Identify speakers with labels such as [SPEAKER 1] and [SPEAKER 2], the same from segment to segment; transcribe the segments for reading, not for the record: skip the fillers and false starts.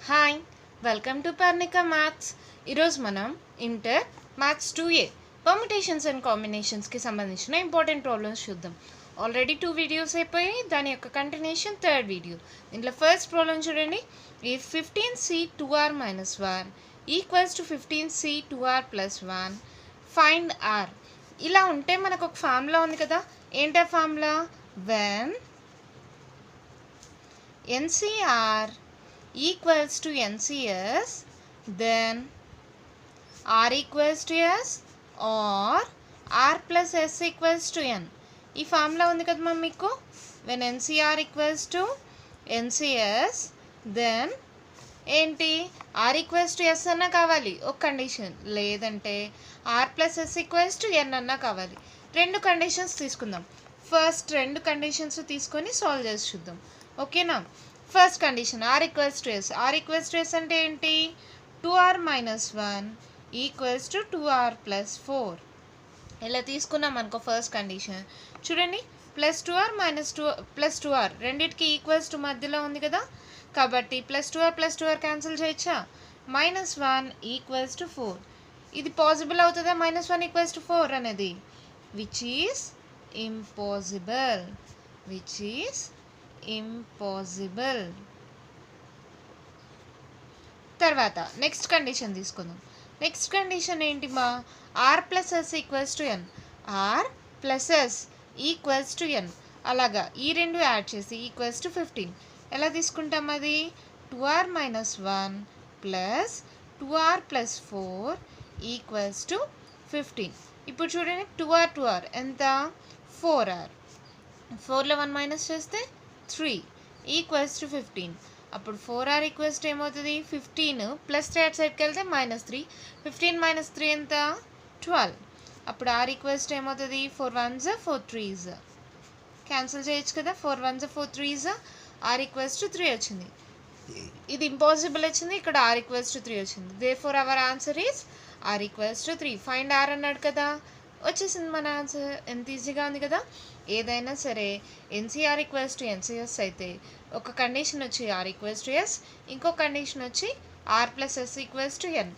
[SPEAKER 1] Hi, welcome to Parnika maths. ఈరోజు మనం inter maths 2A permutations and కాంబినేషన్స్కి సంబంధించిన ఇంపార్టెంట్ ప్రాబ్లమ్స్ చూద్దాం. ఆల్రెడీ 2 వీడియోస్ అయిపోయి దాని యొక్క కంటిన్యూషన్ 3rd వీడియో. దీంట్లో ఫస్ట్ ప్రాబ్లం చూడండి. ఈ 15c 2r minus 1 equals to 15c 2r plus 1 find r. ఇలా ఉంటే మనకు ఒక ఫార్ములా ఉంది కదా. ఏంటి ఆ formula? When NCR equals to NCS, then R equals to S or R plus S equals to N. ఈ ఫార్ములా ఉంది కదా మీకు. when NCR equals to NCS, then ఏంటి R equals to S అన్నా కావాలి ఒక కండిషన్, లేదంటే R plus S equals to N అన్నా కావాలి. రెండు కండిషన్స్ తీసుకుందాం. ఫస్ట్ రెండు కండిషన్స్ తీసుకొని సాల్వ్ చేసి చూద్దాం. ఓకేనా? First condition R equals to S. R equals to S అంటే ఏంటి? 2R minus 1 equals to 2R plus 4. ఇలా తీసుకున్నాం అనుకో ఫస్ట్ కండిషన్. చూడండి, plus 2R minus 2 plus 2R రెండింటికి ఈక్వల్స్ టు మధ్యలో ఉంది కదా, కాబట్టి ప్లస్ 2R క్యాన్సిల్ చేయొచ్చా? -1 ఈక్వల్స్ టు 4. ఇది పాసిబుల్ అవుతుందా? -1 ఈక్వల్స్ టు 4 అనేది, విచ్ ఈస్ ఇంపాసిబుల్. తర్వాత నెక్స్ట్ కండిషన్ తీసుకుందాం. నెక్స్ట్ కండిషన్ ఏంటి మా? R plus S equals to N. R plus S equals to N. అలాగా ఈ రెండు యాడ్ చేసి ఈక్వల్స్ టు 15. ఎలా తీసుకుంటాం అది? 2R minus 1 plus 2R plus 4 equals to 15. ఇప్పుడు చూడండి, 2R ఎంత? 4R. 4లో 1 మైనస్ చేస్తే 3 ఈక్వల్స్ టు 15. అప్పుడు 4R ఈక్వల్స్ టు ఏమవుతుంది? 15 ప్లస్ 3 అటు సైడ్కి వెళ్తే -3. 15 - 3 ఎంత? 12. అప్పుడు R ఈక్వల్స్ టు ఏమవుతుంది? 4 1s 4 3s క్యాన్సిల్ చేయొచ్చు కదా. 4 1s 4 3s R equals to 3 వచ్చింది. ఇది ఇంపాసిబుల్ వచ్చింది, ఇక్కడ R ఈక్వల్స్ టు 3 వచ్చింది. Therefore our answer is R equals to 3. Find R అన్నాడు కదా, వచ్చేసింది మన ఆన్సర్. ఎంత ఈజీగా ఉంది కదా. ఏదైనా సరే NCR ఈక్వల్స్ టు NCS అయితే ఒక కండిషన్ వచ్చి R ఈక్వల్స్ టు S, ఇంకో కండిషన్ వచ్చి R plus S equals to N.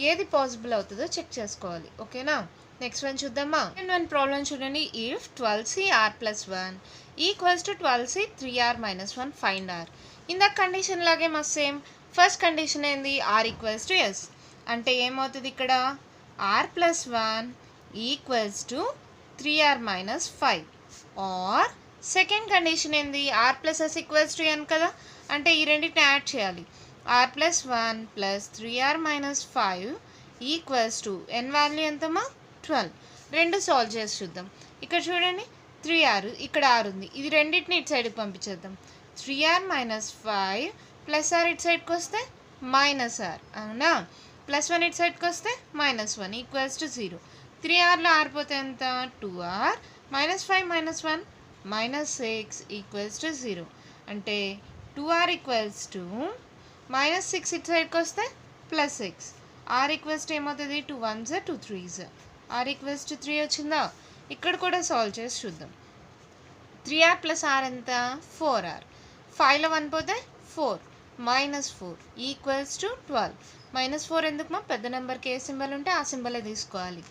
[SPEAKER 1] ఏది పాసిబుల్ అవుతుందో చెక్ చేసుకోవాలి. ఓకేనా? నెక్స్ట్ వన్ చూద్దామా. వన్ ప్రాబ్లం చూడండి. If 12CR plus 1 equals to 12C 3R minus 1 find R. ఇందాక కండిషన్ లాగే మా సేమ్. ఫస్ట్ కండిషన్ ఏంది? R ఈక్వల్స్ టు S అంటే ఏమవుతుంది ఇక్కడ? R plus 1 equals to 3R minus 5. Or second condition ఏంది? R plus S equals to N కదా, అంటే ఈ రెండింటిని యాడ్ చేయాలి. R plus 1 plus 3R minus 5 equals to N value ఎంతమ్మా? 12. రెండు సాల్వ్ చేసి చూద్దాం. ఇక్కడ చూడండి, 3R ఇక్కడ R ఉంది, ఇది రెండింటిని ఇటు సైడ్కి పంపించేద్దాం. 3R minus 5 ప్లస్ R ఇటు సైడ్కి వస్తే -R, అవునా? +1 ఇటు సైడ్కి వస్తే -1 ఈక్వల్స్ టు 0. 3Rలో R పోతే ఎంత? 2R -5 -1 -6 equals to 0. అంటే 2R ఈక్వల్స్ టు -6 ఇటు సైడ్కి వస్తే +6. R ఈక్వల్స్ టు ఏమవుతుంది? 2 1s 2 3s. R equals to 3 వచ్చిందా? ఇక్కడ కూడా సాల్వ్ చేసి చూద్దాం. 3R ప్లస్ R ఎంత? 4R. 5లో 1 పోతే 4 -4 ఈక్వల్స్ టు 12. -4 ఎందుకు మా? పెద్ద నెంబర్కి ఏ సింబల్ ఉంటే ఆ సింబలే తీసుకోవాలి.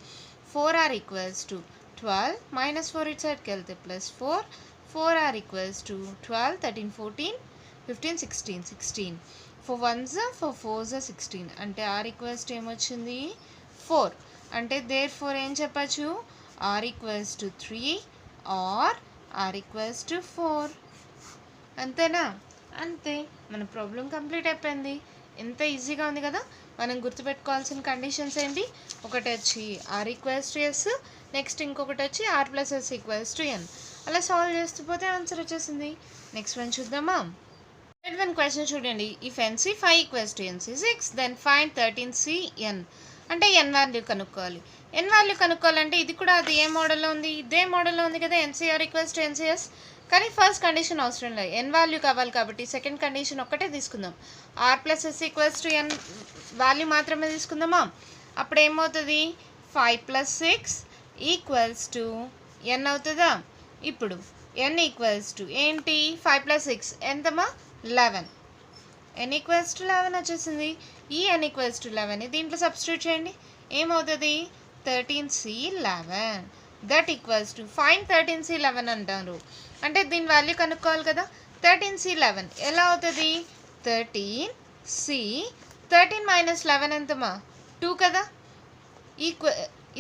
[SPEAKER 1] 4R ఈక్వల్స్ టు 12 -4 ఇటు సైడ్కి వెళ్తే +4. 4R equals to 12 13 14 15 16 16. 4 1s 4 4s 16. అంటే R ఈక్వల్స్ టు ఏమొచ్చింది? 4. అంటే దేర్ఫోర్ ఏం చెప్పచ్చు? R equals to 3 or R equals to 4. అంతేనా? అంతే, మన ప్రాబ్లం కంప్లీట్ అయిపోయింది. ఎంత ఈజీగా ఉంది కదా. మనం గుర్తుపెట్టుకోవాల్సిన కండిషన్స్ ఏంటి? ఒకటి వచ్చి R equals to S, next ఇంకొకటి వచ్చి R plus S equals to N. అలా సాల్వ్ చేస్తూ పోతే ఆన్సర్ వచ్చేసింది. నెక్స్ట్ వన్ చూద్దామా. వన్ క్వశ్చన్ చూడండి. If NC5 equals to NC6 then find 13CN. అంటే N వాల్యూ కనుక్కోవాలి. N వాల్యూ కనుక్కోవాలంటే ఇది కూడా అది ఏ మోడల్లో ఉంది? ఇదే మోడల్లో ఉంది కదా, NCR ఈక్వల్స్ టు NCS. కానీ ఫస్ట్ కండిషన్ అవసరం లేదు, N వాల్యూ కావాలి కాబట్టి సెకండ్ కండిషన్ ఒక్కటే తీసుకుందాం. R plus S equals to N value మాత్రమే తీసుకుందామా. అప్పుడు ఏమవుతుంది? 5 + 6 ఈక్వల్స్ టు N అవుతుందా. ఇప్పుడు N ఈక్వల్స్ టు ఏంటి? 5 + 6 ఎంతమా? 11. n ఈక్వల్స్ టు 11 వచ్చేసింది. ఈ n ఈక్వల్స్ టు 11 దీంట్లో సబ్స్టిట్యూట్ చేయండి. ఏమవుతుంది? 13C11 that equals to find 13C11 అంటారు. అంటే దీని వాల్యూ కనుక్కోవాలి కదా. 13C11 ఎలా అవుతుంది? 13 మైనస్ 11 ఎంతమా? 2 కదా.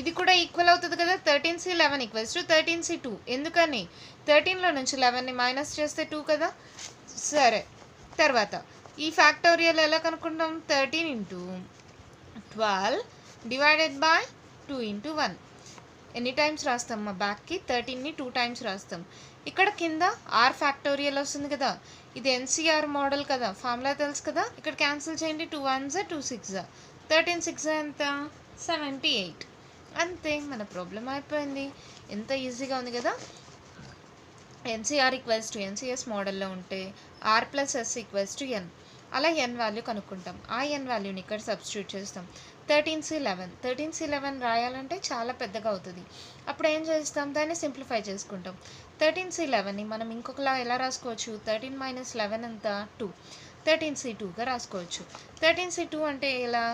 [SPEAKER 1] ఇది కూడా ఈక్వల్ అవుతుంది కదా. 13C11 equals to 13C2. ఎందుకని? 13లో నుంచి 11ని మైనస్ చేస్తే 2 కదా. సరే, తర్వాత ఈ ఫ్యాక్టోరియల్ ఎలా కనుక్కుంటాం? 13 ఇంటూ 12 డివైడెడ్ బై 2 ఇంటూ 1. ఎన్ని టైమ్స్ రాస్తాం? మా బ్యాక్కి 13ని 2 టైమ్స్ రాస్తాం. ఇక్కడ కింద ఆర్ ఫ్యాక్టోరియల్ వస్తుంది కదా. ఇది ఎన్సీఆర్ మోడల్ కదా, ఫార్ములా తెలుసు కదా. ఇక్కడ క్యాన్సిల్ చేయండి. 2 1s 2 6 13 6 ఎంత? 78. అంతే, మన ప్రాబ్లం అయిపోయింది. ఎంత ఈజీగా ఉంది కదా. ఎన్సీఆర్ ఈక్వల్స్ టు ఎన్సీఎస్ మోడల్లో ఉంటే r plus s equals to n. అలా ఎన్ వాల్యూ కనుక్కుంటాం. ఆ ఎన్ వాల్యూని ఇక్కడ సబ్స్టిట్యూట్ చేస్తాం. 13C11 రాయాలంటే చాలా పెద్దగా అవుతుంది. అప్పుడు ఏం చేస్తాం? దాన్ని సింప్లిఫై చేసుకుంటాం. 13C11ని మనం ఇంకొకలా ఎలా రాసుకోవచ్చు? 13 మైనస్ 11 ఎంత? 2. 13C2గా రాసుకోవచ్చు. 13C2 అంటే ఎలా?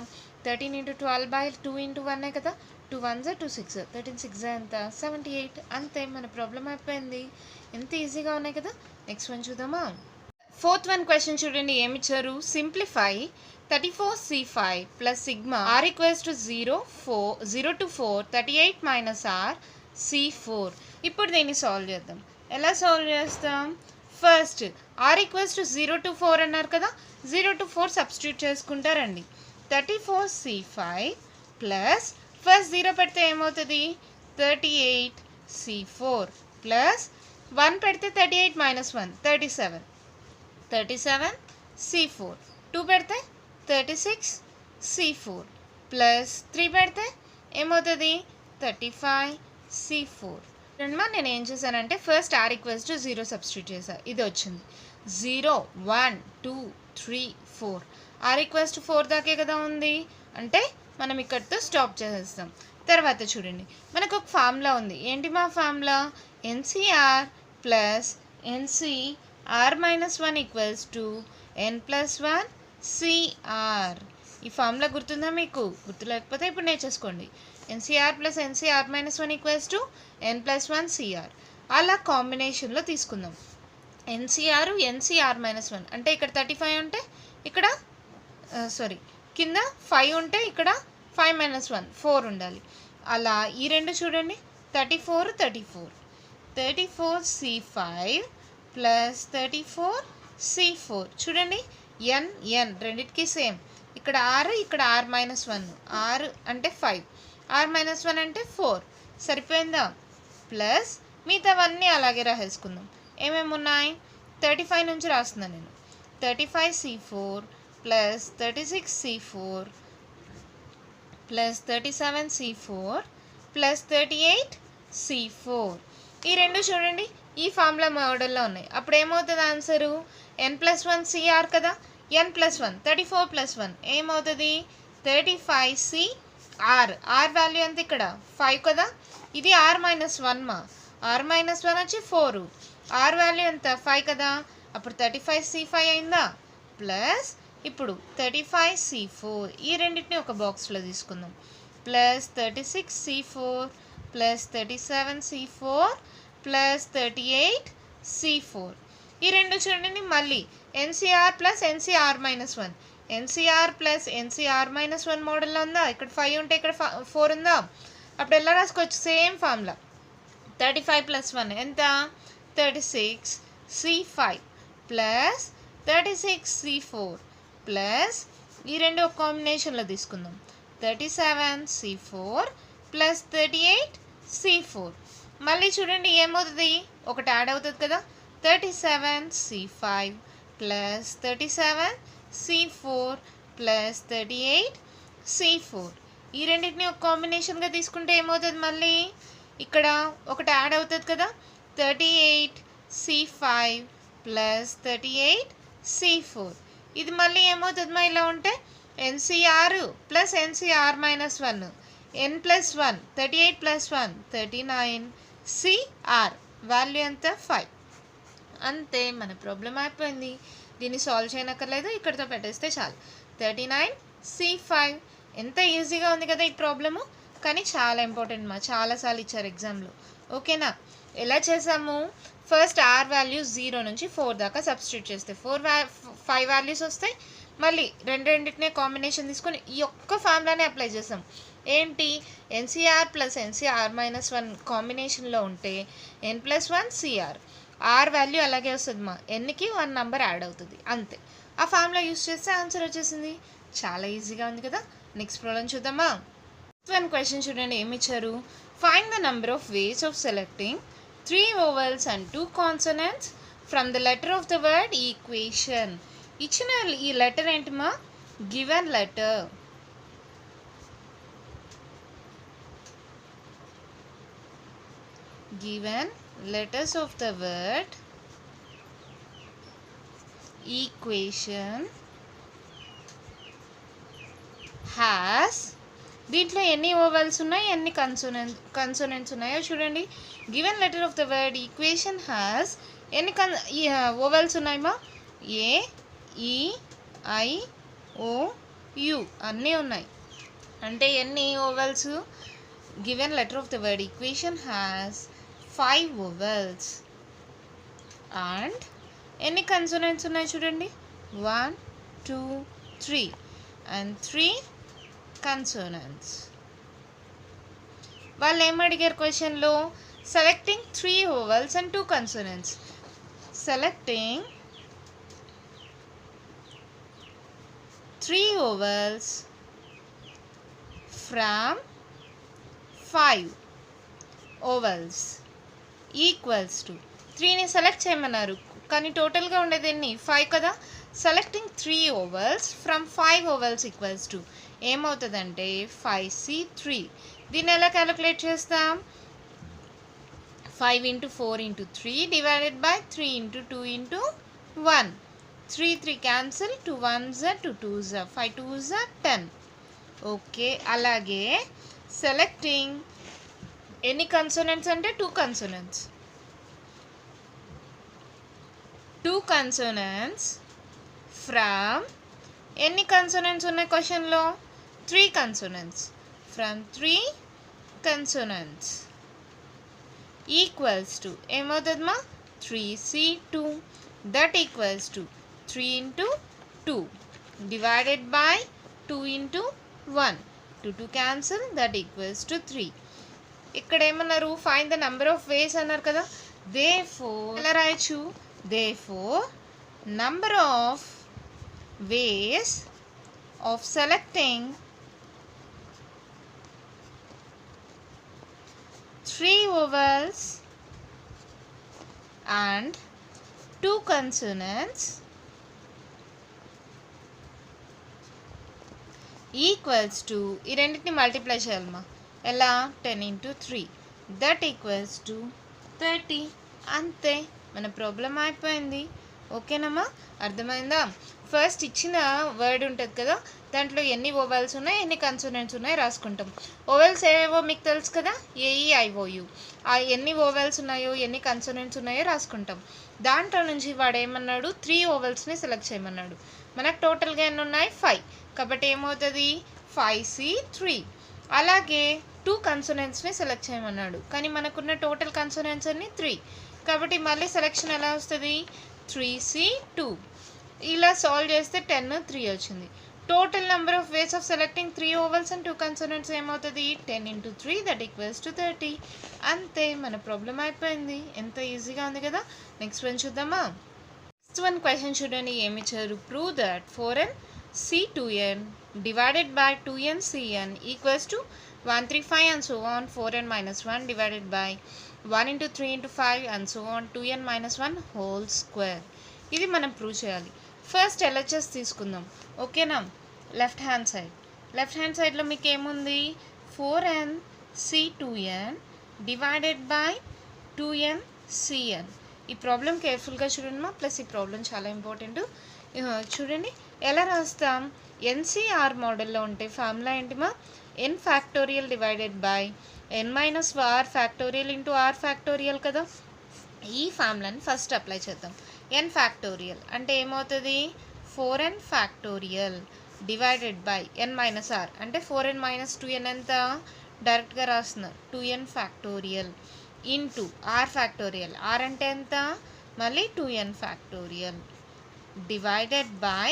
[SPEAKER 1] 13 ఇంటూ 12 బై 2 ఇంటూ 1 కదా. 2 1s 2 6 13 6 ఎంత? 78. అంతే, మన ప్రాబ్లం అయిపోయింది. ఎంత ఈజీగా ఉన్నాయి కదా. నెక్స్ట్ వన్ చూద్దామా. 4th వన్ క్వశ్చన్ చూడండి. ఏమిచ్చారు? Simplify 34C5 plus sigma r equals to 0 to 4 38 minus r C4. ఇప్పుడు దీన్ని సాల్వ్ చేద్దాం. ఎలా సాల్వ్ చేస్తాం? First r equals to 0 to 4 అన్నారు కదా. 0 to 4 సబ్స్టిట్యూట్ చేసుకుంటారండి. 34C5 ప్లస్ ఫస్ట్ 0 పెడితే ఏమవుతుంది? 38C4 ప్లస్ 1 పెడితే 38 మైనస్ 1 37C4. 2 పెడితే 36C4 ప్లస్ 3 పెడితే ఏమవుతుంది? 35C4. నేను ఏం చేశానంటే first r equals to 0 substitute చేశాను. ఇది వచ్చింది. 0 1 2 3 4 r ఈక్వల్స్ టు 4 దాకే కదా ఉంది. అంటే మనం ఇక్కడితో స్టాప్ చేసేస్తాం. తర్వాత చూడండి, మనకు ఒక ఫార్ములా ఉంది. ఏంటి మా formula? N c r plus NCR minus 1 equals to n plus 1 c r. ఈ ఫార్ములా గుర్తుందా మీకు? గుర్తు లేకపోతే ఇప్పుడు నేర్చేసుకోండి. N c r plus NCR minus 1 equals to n plus 1 c r. అలా కాంబినేషన్లో తీసుకుందాం. ఎన్సీఆర్ మైనస్ 1 అంటే ఇక్కడ 35 ఉంటే ఇక్కడ కింద 5 ఉంటే ఇక్కడ 5 మైనస్ 1 4 ఉండాలి. అలా ఈ రెండు చూడండి. 34C5 ప్లస్ 34C4 చూడండి. ఎన్ రెండింటికి సేమ్. ఇక్కడ ఆర్, ఇక్కడ r మైనస్ 1. r అంటే 5, r మైనస్ 1 అంటే 4. సరిపోయిందా? ప్లస్ మిగతావన్నీ అలాగే రాసేసుకుందాం. ఏమేమి ఉన్నాయి? 35 నుంచి రాస్తున్నాను నేను. 35C4 plus 36C4 plus 37C4 plus 38C4. ఈ రెండు చూడండి ఈ ఫార్ములా మోడల్లో ఉన్నాయి. అప్పుడు ఏమవుతుంది ఆన్సరు? n ప్లస్ 1 CR కదా. n ప్లస్ 1 34 ప్లస్ 1 ఏమవుతుంది? 35CR. r వాల్యూ ఎంత? ఇక్కడ 5 కదా. ఇది r మైనస్ 1 మా. r మైనస్ 1 వచ్చి 4. r వాల్యూ ఎంత? 5 కదా. అప్పుడు 35C5 అయిందా. ప్లస్ ఇప్పుడు 35C4. ఈ రెండింటిని ఒక బాక్స్లో తీసుకుందాం. Plus 36C4 plus 37C4 plus 38C4. ఈ రెండు చూడండి. మళ్ళీ NCR plus NCR minus 1. NCR plus NCR minus 1 మోడల్లో ఉందా? ఇక్కడ 5 ఉంటే ఇక్కడ 4 ఉందా? అప్పుడు ఎలా రాసుకోవచ్చు? Same formula. 35 ప్లస్ 1 ఎంత? 36C5 ప్లస్ 36C4 ప్లస్ ఈ రెండు ఒక కాంబినేషన్లో తీసుకుందాం. 37C4 plus 38C4. మళ్ళీ చూడండి ఏమవుతుంది? ఒకటి యాడ్ అవుతుంది కదా. 37C5 plus 37C4 plus 38C4. ఈ రెండింటిని ఒక కాంబినేషన్గా తీసుకుంటే ఏమవుతుంది? మళ్ళీ ఇక్కడ ఒకటి యాడ్ అవుతుంది కదా. 38C5 plus 38C4. ఇది మళ్ళీ ఏమవుతుంది? మా ఇలా ఉంటే NCR plus NCR minus 1 n plus 1 38 plus 1 39CR. Value ఎంత? 5. అంతే, మన ప్రాబ్లం అయిపోయింది. దీన్ని సాల్వ్ చేయనక్కర్లేదు, ఇక్కడితో పెట్టేస్తే చాలు. 39C5 ఎంత ఈజీగా ఉంది కదా ఈ ప్రాబ్లము, కానీ చాలా ఇంపార్టెంట్ మా, చాలాసార్లు ఇచ్చారు ఎగ్జామ్లో. ఓకేనా? ఎలా చేసాము? ఫస్ట్ ఆర్ వాల్యూ 0 నుంచి 4 దాకా సబ్స్టిట్యూట్ చేస్తే 5 వాల్యూస్ వస్తాయి. మళ్ళీ రెండింటినే కాంబినేషన్ తీసుకొని ఈ ఒక్క ఫార్ములానే అప్లై చేసాం. ఏంటి? ఎన్సీఆర్ ప్లస్ ఎన్సీఆర్ మైనస్ 1 కాంబినేషన్లో ఉంటే n+1 సిఆర్. ఆర్ వాల్యూ అలాగే వస్తుంది మా, ఎన్కి 1 నెంబర్ యాడ్ అవుతుంది అంతే. ఆ ఫార్ములా యూస్ చేస్తే ఆన్సర్ వచ్చేసింది. చాలా ఈజీగా ఉంది కదా. నెక్స్ట్ ప్రాబ్లం చూద్దామా? నెక్స్ట్ క్వశ్చన్ చూడండి, ఏమి ఇచ్చారు? Find the number of ways of selecting 3 vowels and 2 consonants from the letter of the word equation. ఇచ్చిన ఈ లెటర్ ఏంటి మా? Given letter. Given letters of the word equation has, దీంట్లో ఎన్ని ఓవెల్స్ ఉన్నాయి, ఎన్ని కన్సోనెంట్స్ ఉన్నాయో చూడండి. Given letter of the word equation has ఎన్ని ఓవెల్స్ ఉన్నాయమ్మా? ఏ, ఈ, ఐ, ఓ, యు అన్నీ ఉన్నాయి. అంటే ఎన్ని vowels? Given letter of the word equation has 5 vowels. And ఎన్ని కన్సోనెంట్స్ ఉన్నాయి చూడండి? 1, 2, 3 అండ్ 3 కన్సోనెంట్స్. వాళ్ళు ఏం అడిగారు క్వశ్చన్లో? Selecting 3 vowels and 2 consonants. Selecting 3 vowels from 5 vowels equals to 3ని సెలెక్ట్ చేయమన్నారు, కానీ టోటల్గా ఉండేది ఎన్ని? 5 కదా. Selecting 3 vowels from 5 vowels equals to ఏమవుతుందంటే 5C3. దీన్ని ఎలా క్యాలిక్యులేట్ చేస్తాం? 5 × 4 × 3 divided by 3 × 2 × 1. 3 cancel, 2 1s 2 2s 5 2s 10. Okay, అలాగే సెలెక్టింగ్ ఎన్ని కన్సోనెంట్స్ అంటే 2 కన్సోనెంట్స్. 2 కన్సోనెంట్స్ ఫ్రమ్ ఎన్ని కన్సోనెంట్స్ ఉన్నాయి క్వశ్చన్లో? 3 consonants. From 3 consonants equals to ఏమవుతుంది మా? 3C2. That equals to 3 × 2 divided by 2 × 1. 2 2 cancel, that equals to 3. ఇక్కడ ఏమన్నారు? Find the number of ways అన్నారు కదా. దేర్ఫోర్ ఎలా రాయొచ్చు? Therefore number of ways of selecting 3 vowels and 2 consonants equals to, ఈ రెండింటిని మల్టిప్లై చేయాలమ్మా. ఎలా? 10 × 3 దట్ ఈక్వల్స్ టు 30. అంతే, మన ప్రాబ్లం అయిపోయింది. ఓకేనమ్మా, అర్థమైందా? ఫస్ట్ ఇచ్చిన వర్డ్ ఉంటుంది కదా, దాంట్లో ఎన్ని ఓవెల్స్ ఉన్నాయి, ఎన్ని కన్సోనెంట్స్ ఉన్నాయి రాసుకుంటాం. ఓవెల్స్ ఏవేవో మీకు తెలుసు కదా, ఏఈఐఓయు. ఆ ఎన్ని ఓవెల్స్ ఉన్నాయో, ఎన్ని కన్సోనెంట్స్ ఉన్నాయో రాసుకుంటాం. దాంట్లో నుంచి వాడు ఏమన్నాడు? 3 ఓవెల్స్ని సెలెక్ట్ చేయమన్నాడు. మనకు టోటల్గా ఎన్ని ఉన్నాయి? 5. కాబట్టి ఏమవుతుంది? 5C3. అలాగే 2 కన్సోనెంట్స్ని సెలెక్ట్ చేయమన్నాడు, కానీ మనకున్న టోటల్ కన్సోనెంట్స్ అన్ని 3. కాబట్టి మళ్ళీ సెలెక్షన్ ఎలా వస్తుంది? 3C2. ఇలా సాల్వ్ చేస్తే 10 3 వచ్చింది. Total number of ways of selecting 3 vowels and 2 consonants ఏమవుతుంది? 10 × 3 దట్ ఈక్వల్స్ టు 30. అంతే, మన ప్రాబ్లం అయిపోయింది. ఎంత ఈజీగా ఉంది కదా. నెక్స్ట్ వన్ చూద్దామా? నెక్స్ట్ వన్ క్వశ్చన్ చూడండి, ఏమి ఇచ్చారు? Prove that 4nC2n divided by 2nCn equals to 135 and so on. 4n - 1 divided by 1 × 3 × 5 and so on 2n - 1 whole square. ఇది మనం ప్రూవ్ చేయాలి. ఫస్ట్ ఎల్హెచ్ఎస్ తీసుకుందాం. ఓకేనా? లెఫ్ట్ హ్యాండ్ సైడ్లో మీకు ఏముంది? 4nC2n divided by 2nCn. ఈ ప్రాబ్లం కేర్ఫుల్గా చూడండి మా, ప్లస్ ఈ ప్రాబ్లం చాలా ఇంపార్టెంట్. చూడండి ఎలా రాస్తాం? ఎన్సీఆర్ మోడల్లో ఉంటే ఫార్ములా ఏంటి మా? n factorial divided by n - r factorial into r factorial కదా. ఈ ఫార్ములాని ఫస్ట్ అప్లై చేద్దాం. ఎన్ ఫ్యాక్టోరియల్ అంటే ఏమవుతుంది 4n factorial divided by n minus R అంటే 4n మైనస్ 2n ఎంత డైరెక్ట్గా రాస్తున్నా 2n factorial into R factorial R అంటే ఎంత మళ్ళీ 2n factorial divided by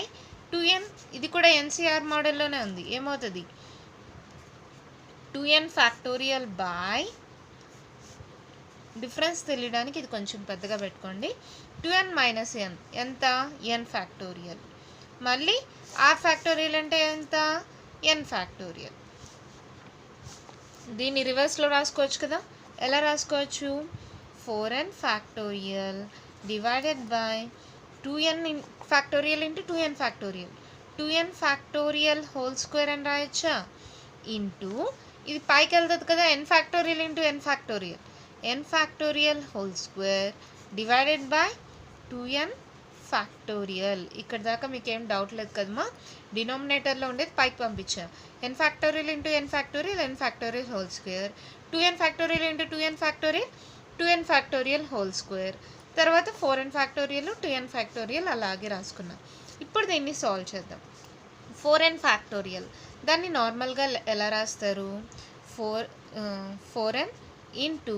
[SPEAKER 1] 2n ఇది కూడా ఎన్సిఆర్ మోడల్లోనే ఉంది ఏమవుతుంది 2n ఫ్యాక్టోరియల్ బై డిఫరెన్స్ తెలియడానికి ఇది కొంచెం పెద్దగా పెట్టుకోండి 2n మైనస్ ఎన్ ఎంత ఎన్ ఫ్యాక్టోరియల్ మళ్ళీ ఆర్ ఫ్యాక్టోరియల్ అంటే ఎంత ఎన్ ఫ్యాక్టోరియల్ దీన్ని రివర్స్లో రాసుకోవచ్చు కదా ఎలా రాసుకోవచ్చు 4n factorial divided by 2n factorial into 2n factorial 2n factorial whole square అని రాయొచ్చా ఇంటూ ఇది పైకి వెళ్తుంది కదా n factorial into n factorial n factorial whole square divided by 2n factorial ఇక్కడ దాకా మీకు ఏం డౌట్ లేదు కదమ్మా డినామినేటర్లో ఉండేది పైకి పంపించా n factorial into n factorial whole square 2n factorial into 2n factorial whole square తర్వాత 4n ఫ్యాక్టోరియల్ 2n ఫ్యాక్టోరియల్ అలాగే రాసుకున్నాం ఇప్పుడు దీన్ని సాల్వ్ చేద్దాం 4n ఫ్యాక్టోరియల్ దాన్ని నార్మల్గా ఎలా రాస్తారు 4n into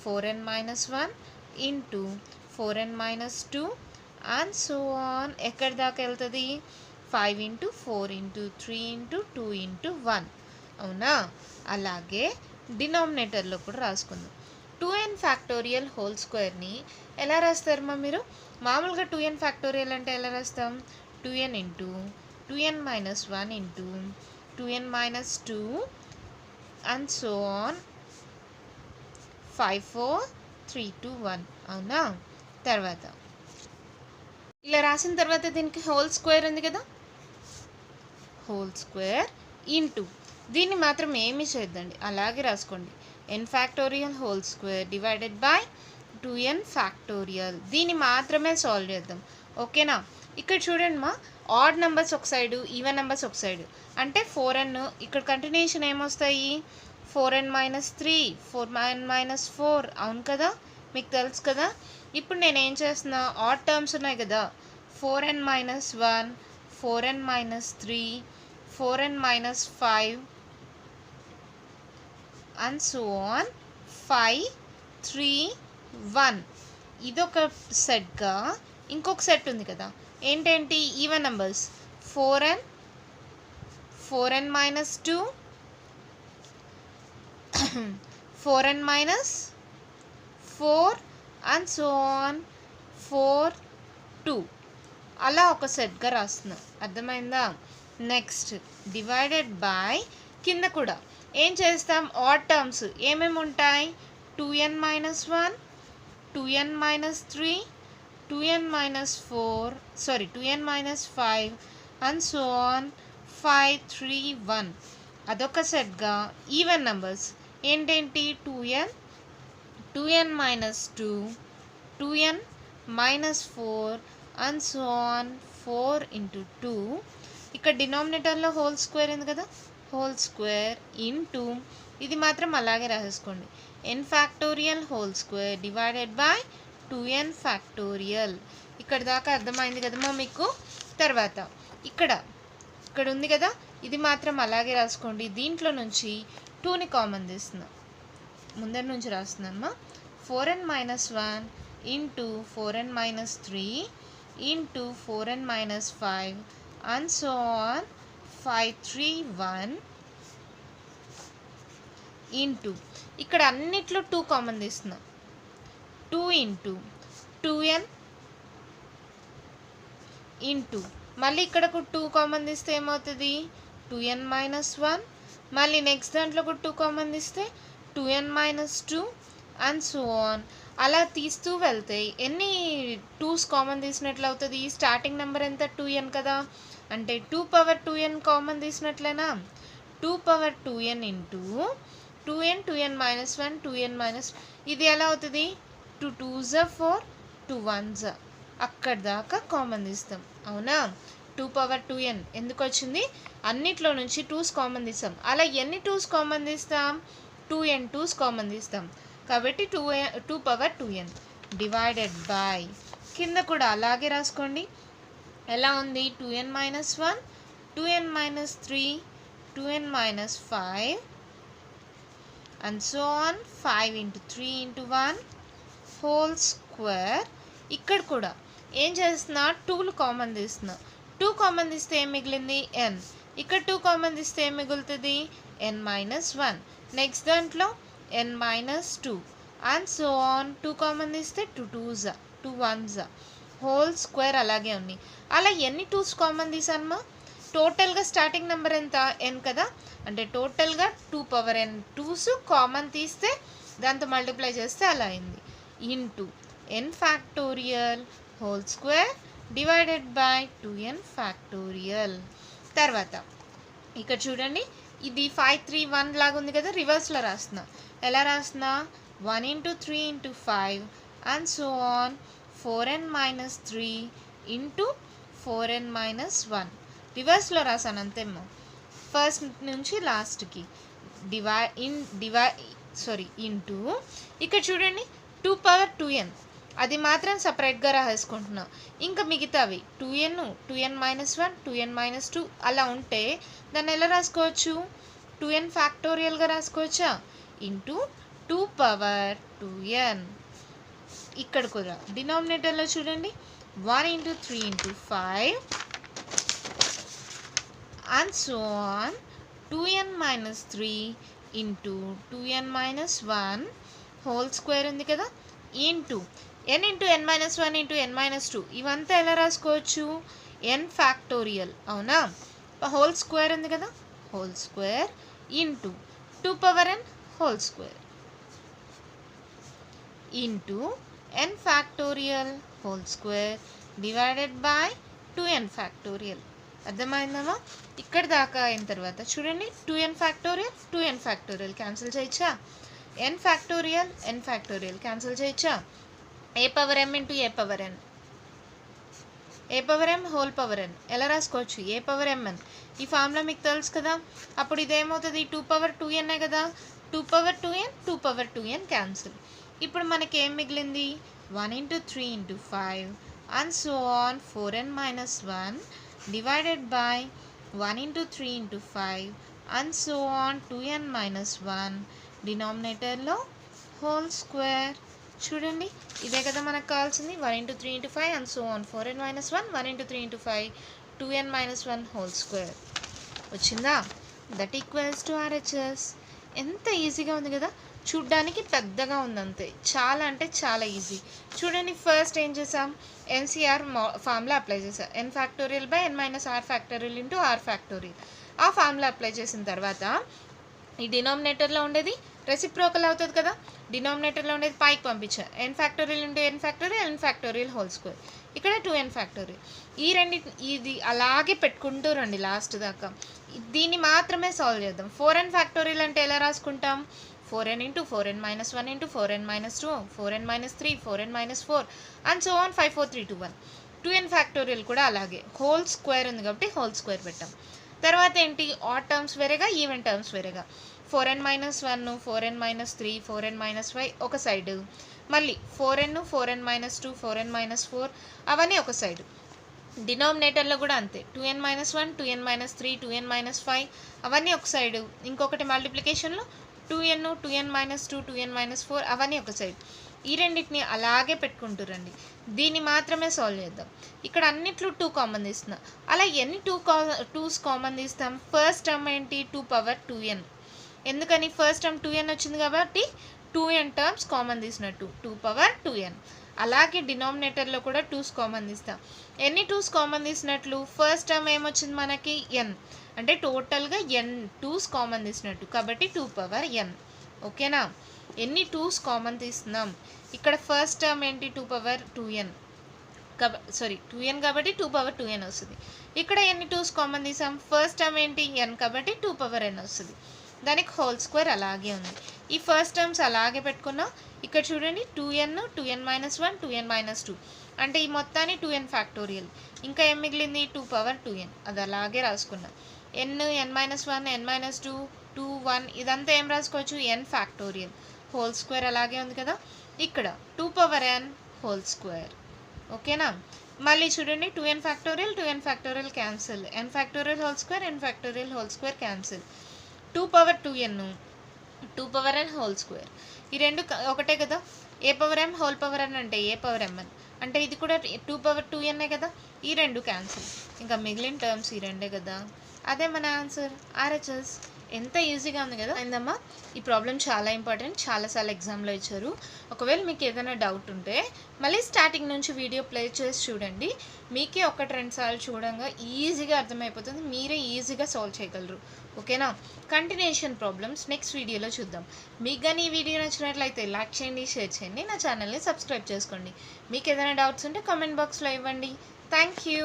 [SPEAKER 1] 4n minus 1 into 4n minus 2 and so on ఎక్కడి దాకా వెళ్తుంది 5 ఇంటూ 4 ఇంటూ 3 ఇంటూ 2 ఇంటూ 1 అవునా అలాగే డినామినేటర్లో కూడా రాసుకుందాం 2n ఫ్యాక్టోరియల్ హోల్ స్క్వేర్ని ఎలా రాస్తారమ్మా మీరు మామూలుగా 2n ఫ్యాక్టోరియల్ అంటే ఎలా రాస్తాం 2n into 2n minus 1 into 2n minus 2 and so on 5 4 3 2 1 అవునా తర్వాత ఇలా రాసిన తర్వాత దీనికి హోల్ స్క్వేర్ ఉంది కదా హోల్ స్క్వేర్ ఇంటూ దీన్ని మాత్రం ఏమీ చేద్దండి అలాగే రాసుకోండి n factorial whole square divided by 2n factorial దీన్ని మాత్రమే సాల్వ్ చేద్దాం ఓకేనా ఇక్కడ చూడండి మా ఆడ్ నెంబర్స్ ఒక సైడు ఈవెన్ నెంబర్స్ ఒక సైడు అంటే 4n ఇక్కడ కంటిన్యూషన్ ఏమొస్తాయి 4n మైనస్ 3 4n మైనస్ 4 అవును కదా మీకు తెలుసు కదా ఇప్పుడు నేను ఏం చేస్తున్నా ఆడ్ టర్మ్స్ ఉన్నాయి కదా 4n minus 1 4n minus 3 4n minus 5 and so on 5 3 1 ఇదొక సెట్గా ఇంకొక సెట్ ఉంది కదా ఏంటేంటి even numbers 4n minus 2 4n minus 4 and so on 4 2 అలా ఒక సెట్గా రాస్తున్నా అర్థమైందా నెక్స్ట్ డివైడెడ్ బై కింద కూడా ఏం చేస్తాం ఆడ్ టర్మ్స్ ఏమేమి ఉంటాయి 2n minus 1 2n minus 3 2n minus 4 2n minus 5 and so on 5 3 1 అదొక సెట్గా ఈవెన్ నెంబర్స్ ఏంటేంటి 2n minus 2 2n minus 4 and so on 4 into 2 ఇక్కడ డినామినేటర్లో హోల్ స్క్వేర్ ఉంది కదా హోల్ స్క్వేర్ ఇంటూ ఇది మాత్రం అలాగే రాసేసుకోండి n factorial whole square divided by 2n factorial ఇక్కడ దాకా అర్థమైంది కదమ్మా మీకు తర్వాత ఇక్కడ ఉంది కదా ఇది మాత్రం అలాగే రాసుకోండి దీంట్లో నుంచి 2ని కామన్ తీస్తున్నాం ముందర నుంచి రాస్తున్నానమ్మా 4n minus 1 into 4n minus 3 into 4n minus 5 and so on 5 3 1 into ఇక్కడ అన్నిట్లో 2 కామన్ తీస్తున్నాం 2 ఇంటూ 2n ఇంటూ మళ్ళీ ఇక్కడ 2 కామన్ తీస్తే ఏమవుతుంది 2n మైనస్ 1 మళ్ళీ నెక్స్ట్ దాంట్లో 2 కామన్ తీస్తే 2n minus 2 and so on అలా తీస్తూ వెళ్తే ఎన్ని 2s కామన్ తీసినట్లు అవుతుంది స్టార్టింగ్ నెంబర్ ఎంత 2n కదా అంటే 2 పవర్ 2n కామన్ తీసినట్లేనా 2 power 2n into 2n minus 1 2n minus ఇది ఎలా అవుతుంది 2 2s 4 2 1s అక్కడ దాకా కామన్ తీస్తాం అవునా 2 పవర్ 2n ఎందుకు వచ్చింది అన్నిట్లో నుంచి 2s కామన్ తీస్తాం అలా ఎన్ని 2s కామన్ తీస్తాం 2n 2s కామన్ తీస్తాం కాబట్టి 2 పవర్ 2n డివైడెడ్ బై కింద కూడా అలాగే రాసుకోండి. ఎలా ఉంది? 2n - 1, 2n - 3, 2n - 5 and so on. 5 × 3 × 1 whole square. ఇక్కడ కూడా ఏం చేస్తున్నా? 2లు కామన్ తీస్తున్నా. 2 కామన్ తీస్తే ఏం మిగిలింది? n. ఇక్కడ 2 కామన్ తీస్తే ఏం మిగులుతుంది? n - 1. నెక్స్ట్ దాంట్లో n - 2 and so on. 2 common తీస్తే 2 2s 2 1s హోల్ స్క్వేర్ అలాగే ఉంది. అలా ఎన్ని 2s కామన్ తీసానమ్మా? టోటల్గా స్టార్టింగ్ నెంబర్ ఎంత? n కదా. అంటే టోటల్గా 2n 2s కామన్ తీస్తే దాంతో మల్టిప్లై చేస్తే అలా అయింది. Into n factorial whole square divided by 2n factorial. తర్వాత ఇక్కడ చూడండి, ఇది 5 3 1 లాగా ఉంది కదా, రివర్స్లో రాస్తున్నా. ఎలా రాస్తున్నా? 1 × 3 × 5 and so on. 4n - 3 into 4n - 1 రివర్స్లో రాసాను అంతేమో. ఫస్ట్ నుంచి లాస్ట్కి ఇంటూ ఇక్కడ చూడండి 2n అది మాత్రం సపరేట్గా రాసేసుకుంటున్నాం. ఇంకా మిగతావి 2n 2n - 1 2n - 2 అలా ఉంటే దాన్ని ఎలా రాసుకోవచ్చు? 2n ఫ్యాక్టోరియల్గా రాసుకోవచ్చా? Into 2n. ఇక్కడ కూడా డినామినేటర్లో చూడండి 1 × 3 × 5 and so on. 2n - 3 into 2n - 1 whole square ఉంది కదా, ఇంటూ n × n - 1 × n - 2 ఇవంతా ఎలా రాసుకోవచ్చు? n ఫ్యాక్టోరియల్ అవునా. హోల్ స్క్వేర్ ఉంది కదా, whole square into 2n whole square into n factorial whole square divided by 2n factorial. అర్థమైందమ్మా? ఇక్కడ దాకా అయిన తర్వాత చూడండి 2n ఫ్యాక్టోరియల్ క్యాన్సిల్ చేయొచ్చా? n ఫ్యాక్టోరియల్ క్యాన్సిల్ చేయొచ్చా? a power m into a power m whole power n ఎలా రాసుకోవచ్చు? a power mn. ఈ ఫార్ములా మీకు తెలుసు కదా. అప్పుడు ఇదేమవుతుంది? 2n కదా. 2n cancel. ఇప్పుడు మనకి ఏం మిగిలింది? 1 × 3 × 5 and so on. 4n - 1 divided by 1 × 3 × 5 and so on. 2n - 1 డినామినేటర్లో హోల్ స్క్వేర్. చూడండి ఇదే కదా మనకు కావాల్సింది. 1 × 3 × 5 and so on. 4n - 1 1 × 3 × 5 2n - 1 whole square వచ్చిందా? That equals to RHS. ఎంత ఈజీగా ఉంది కదా. చూడ్డానికి పెద్దగా ఉందంతే, చాలా అంటే చాలా ఈజీ. చూడండి ఫస్ట్ ఏం చేసాం? ఎన్సిఆర్ ఫార్ములా అప్లై చేసాం. n factorial by n - r factorial into r factorial. ఆ ఫార్ములా అప్లై చేసిన తర్వాత ఈ డినామినేటర్లో ఉండేది రెసిప్రోకల్ అవుతుంది కదా. డినామినేటర్లో ఉండేది పైకి పంపించా. n factorial into n factorial whole square. ఇక్కడ 2n ఫ్యాక్టోరియల్. ఈ ఇది అలాగే పెట్టుకుంటూ రండి లాస్ట్ దాకా. దీన్ని మాత్రమే సాల్వ్ చేద్దాం. 4n ఫ్యాక్టోరియల్ అంటే ఎలా రాసుకుంటాం? 4n × 4n - 1 × 4n - 2 4n - 3 4n - 4 and so on. 5 4 3 2 1. 2n factorial కూడా అలాగే హోల్ స్క్వేర్ ఉంది కాబట్టి హోల్ స్క్వేర్ పెట్టాం. తర్వాత ఏంటి? ఆడ్ టర్మ్స్ వేరేగా, ఈవెన్ టర్మ్స్ వేరేగా. 4n - 1 4n - 3 4n - 5 ఒక సైడ్, మళ్ళీ 4n 4n - 2 4n - 4 అవన్నీ ఒక సైడ్. డినామినేటర్లో కూడా అంతే. 2n - 1 2n - 3 2n - 5 అవన్నీ ఒక సైడ్. ఇంకొకటి మల్టిప్లికేషన్లో 2n 2n - 2 2n - 4 అవన్నీ ఒక సైడ్. ఈ రెండింటిని అలాగే పెట్టుకుంటురండి. దీన్ని మాత్రమే సాల్వ్ చేద్దాం. ఇక్కడ అన్నిట్లో 2 కామన్ తీస్తున్నా. అలా ఎన్ని 2s కామన్ తీస్తాం? ఫస్ట్ టర్మ్ ఏంటి? 2n. ఎందుకని? ఫస్ట్ టర్మ్ 2n వచ్చింది కాబట్టి 2n టర్మ్స్ కామన్ తీసినట్టు 2n. అలాగే డినామినేటర్లో కూడా 2s కామన్ తీస్తాం. ఎన్ని 2s కామన్ తీసినట్లు? ఫస్ట్ టర్మ్ ఏమొచ్చింది మనకి? n. అంటే టోటల్గా n 2s కామన్ తీసినట్టు కాబట్టి 2n. ఓకేనా? ఎన్ని 2s కామన్ తీస్తున్నాం? ఇక్కడ ఫస్ట్ టర్మ్ ఏంటి? 2n కాబట్టి 2n వస్తుంది. ఇక్కడ ఎన్ని 2s కామన్ తీసాం? ఫస్ట్ టర్మ్ ఏంటి? n కాబట్టి 2n వస్తుంది. దానికి హోల్ స్క్వేర్ అలాగే ఉంది. ఈ ఫస్ట్ టర్మ్స్ అలాగే పెట్టుకున్నాం. ఇక్కడ చూడండి 2n 2n - 1 2n - 2 అంటే ఈ మొత్తాన్ని 2n ఫ్యాక్టోరియల్. ఇంకా ఏం మిగిలింది? 2n. అది అలాగే రాసుకున్నాం. n - 1 n - 2 2 1 ఇదంతా ఏం రాసుకోవచ్చు? n ఫ్యాక్టోరియల్ హోల్ స్క్వేర్ అలాగే ఉంది కదా. ఇక్కడ 2n హోల్ స్క్వేర్ ఓకేనా. మళ్ళీ చూడండి 2n cancel, n factorial whole square n factorial whole square cancel, 2 power 2n 2 power n whole square, ఈ రెండు ఒకటే కదా. A power m whole power n అంటే ఏ పవర్ mn అంటే ఇది కూడా 2 పవర్ 2n కదా. ఈ రెండు క్యాన్సిల్, ఇంకా మిగిలిన టర్మ్స్ ఈ రెండే కదా. అదే మన ఆన్సర్ RHS. ఎంత ఈజీగా ఉంది కదా. అయిందమ్మా. ఈ ప్రాబ్లం చాలా ఇంపార్టెంట్, చాలాసార్లు ఎగ్జామ్లో ఇచ్చారు. ఒకవేళ మీకు ఏదైనా డౌట్ ఉంటే మళ్ళీ స్టార్టింగ్ నుంచి వీడియో ప్లే చేసి చూడండి. మీకే 1-2 సార్లు చూడంగా ఈజీగా అర్థమైపోతుంది, మీరే ఈజీగా సాల్వ్ చేయగలరు. ఓకేనా. కంటిన్యూషన్ ప్రాబ్లమ్స్ నెక్స్ట్ వీడియోలో చూద్దాం. మీకు కానీ ఈ వీడియో నచ్చినట్లయితే లైక్ చేయండి, షేర్ చేయండి, నా ఛానల్ని సబ్స్క్రైబ్ చేసుకోండి. మీకు ఏదైనా డౌట్స్ ఉంటే కామెంట్ బాక్స్లో ఇవ్వండి. Thank you.